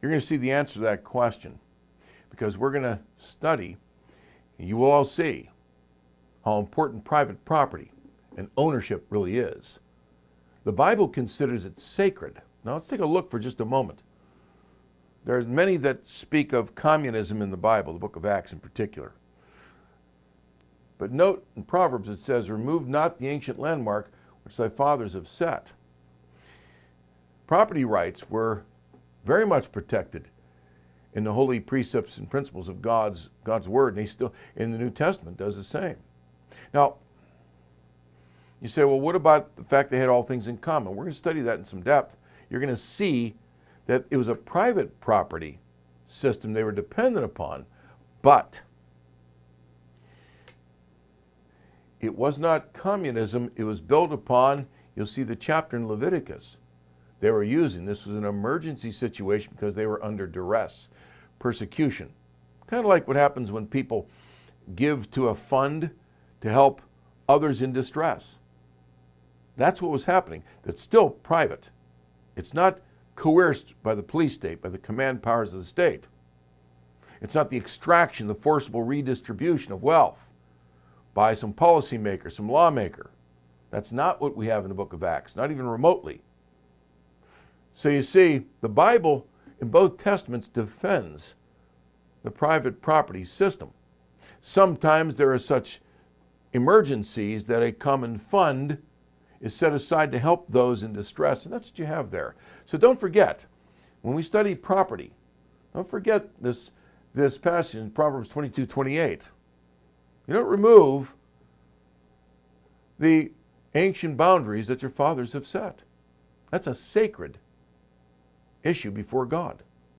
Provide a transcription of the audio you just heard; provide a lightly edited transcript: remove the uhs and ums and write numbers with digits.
You're going to see the answer to that question, because we're going to study, and you will all see how important private property and ownership really is. The Bible considers it sacred. Now let's take a look for just a moment. There are many that speak of communism in the Bible, the book of Acts in particular. But note in Proverbs it says, "Remove not the ancient landmark which thy fathers have set." Property rights were very much protected in the holy precepts and principles of God's Word, and he still, in the New Testament, does the same. Now, you say, well, what about the fact they had all things in common? We're going to study that in some depth. You're going to see that it was a private property system they were dependent upon, but it was not communism. It was built upon, you'll see the chapter in Leviticus they were using. This was an emergency situation because they were under duress, persecution. Kind of like what happens when people give to a fund to help others in distress. That's what was happening. That's still private. It's not coerced by the police state, by the command powers of the state. It's not the extraction, the forcible redistribution of wealth by some policymaker, some lawmaker. That's not what we have in the book of Acts, not even remotely. So you see, the Bible in both testaments defends the private property system. Sometimes there are such emergencies that a common fund is set aside to help those in distress, and that's what you have there. So don't forget, when we study property, don't forget this passage in Proverbs 22:28. You don't remove the ancient boundaries that your fathers have set. That's a sacred issue before God.